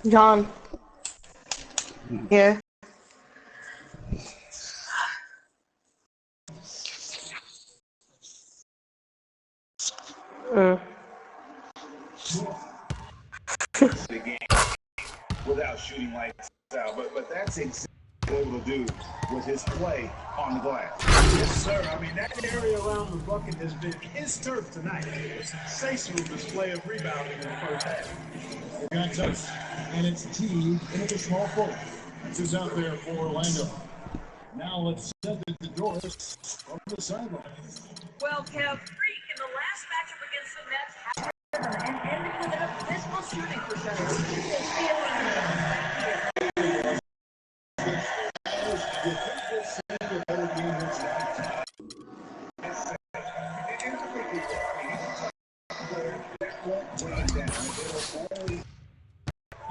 John. Yeah. The game without shooting lights out, but that's exactly what able to do with his play on the glass. Yes, sir. I mean, that area around the bucket has been his turf tonight. A sensational display of rebounding in the first half. They got touched, and it's teed into the small forward. This is out there for Orlando. Now let's set the doors from the sideline. Well, Kev, Freak in the last matchup against the Nets had and ended with an abysmal shooting percentage.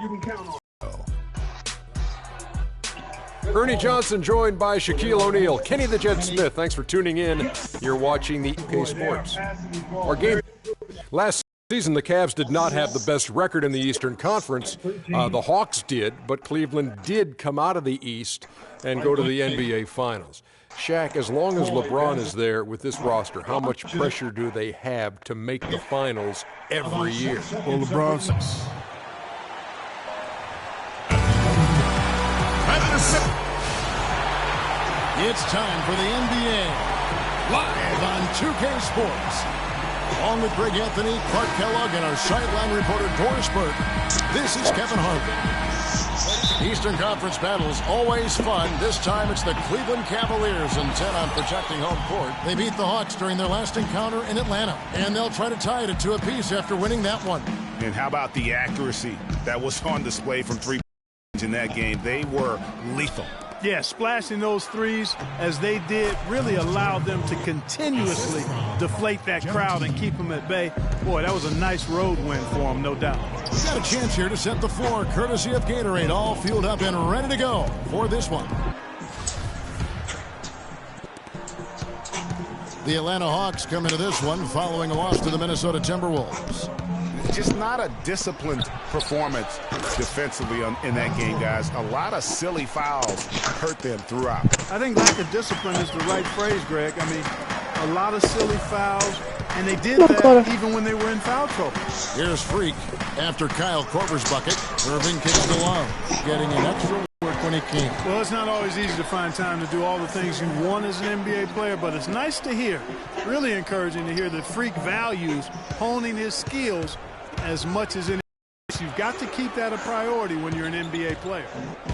You can count on. Ernie Johnson joined by Shaquille O'Neal. Kenny the Jet Smith, thanks for tuning in. You're watching the UK Sports. Our game last season, the Cavs did not have the best record in the Eastern Conference. The Hawks did, but Cleveland did come out of the East and go to the NBA Finals. Shaq, as long as LeBron is there with this roster, how much pressure do they have to make the finals every year? Well, LeBron's... It's time for the NBA, live on 2K Sports. Along with Greg Anthony, Clark Kellogg, and our sideline reporter Doris Burke, this is Kevin Harvey. Eastern Conference battles always fun. This time it's the Cleveland Cavaliers intent on protecting home court. They beat the Hawks during their last encounter in Atlanta, and they'll try to tie it at 2 apiece after winning that one. And how about the accuracy that was on display from 3 points in that game? They were lethal. Yeah, splashing those threes as they did really allowed them to continuously deflate that crowd and keep them at bay. Boy, that was a nice road win for them, no doubt. We got a chance here to set the floor, courtesy of Gatorade, all fueled up and ready to go for this one. The Atlanta Hawks come into this one following a loss to the Minnesota Timberwolves. Just not a disciplined performance defensively in that game, guys. A lot of silly fouls hurt them throughout. I think lack of discipline is the right phrase, Greg. I mean, a lot of silly fouls, and they did that even when they were in foul trouble. Here's Freak after Kyle Korver's bucket. Irving kicks to Love, getting an extra work when he came. Well, it's not always easy to find time to do all the things you want as an NBA player, but it's nice to hear, really encouraging to hear that Freak values honing his skills as much as any. You've got to keep that a priority when you're an NBA player.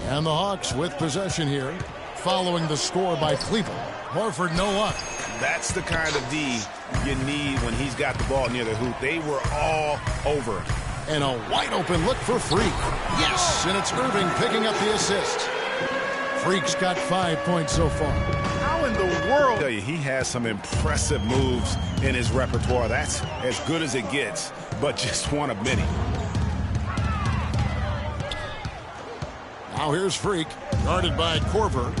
And the Hawks with possession here, following the score by Cleveland. Horford, no luck. That's the kind of D you need when he's got the ball near the hoop. They were all over it. And a wide open look for Freak. Yes, and it's Irving picking up the assist. Freak's got 5 points so far. How in the world? I tell you, he has some impressive moves in his repertoire. That's as good as it gets, but just one of many. Now here's Freak, guarded by Korver.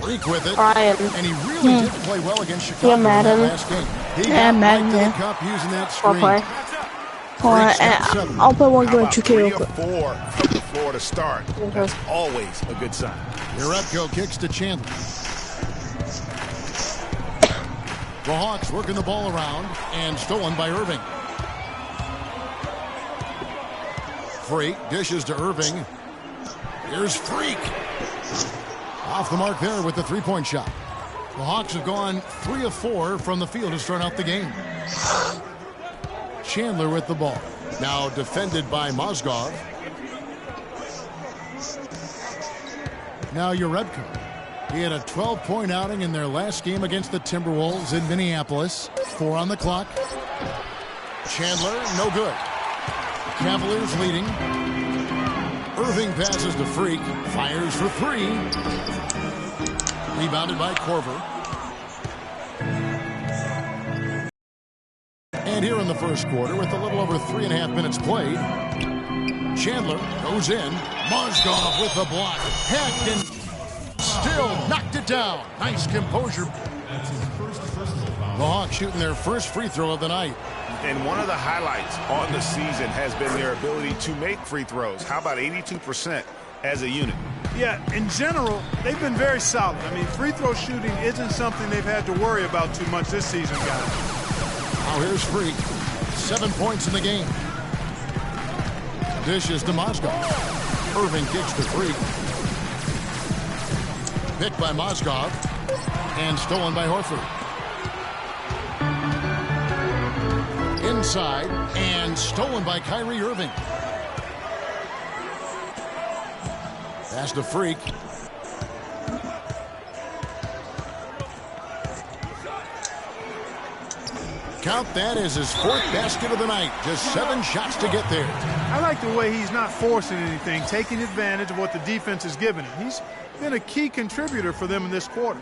Freak with it, and he really did play well against Chicago in that last game. He got right to the cup using that screen. I'll play one game 2K real quick. 3 or 4 from the floor to start. That's always a good sign. Jerebko kicks to Chandler. The Hawks working the ball around and stolen by Irving. Freak dishes to Irving. Here's Freak. Off the mark there with the three-point shot. The Hawks have gone 3 of 4 from the field to start out the game. Chandler with the ball. Now defended by Mozgov. Now Jerebko. He had a 12-point outing in their last game against the Timberwolves in Minneapolis. 4 on the clock. Chandler, no good. Cavaliers leading. Irving passes to Freak. Fires for 3. Rebounded by Korver. And here in the first quarter, with a little over 3.5 minutes played, Chandler goes in. Mozgov with the block. Heck, and still knocked it down. Nice composure. The Hawks shooting their first free throw of the night. And one of the highlights on the season has been their ability to make free throws. How about 82% as a unit? Yeah, in general, they've been very solid. I mean, free throw shooting isn't something they've had to worry about too much this season, guys. Now here's Freak. 7 points in the game. Dishes to Mozgov. Irving kicks to Freak. Picked by Mozgov. And stolen by Horford. Inside. And stolen by Kyrie Irving. Pass to Freak. Count that as his 4th basket of the night. Just 7 shots to get there. I like the way he's not forcing anything, taking advantage of what the defense is giving him. He's been a key contributor for them in this quarter.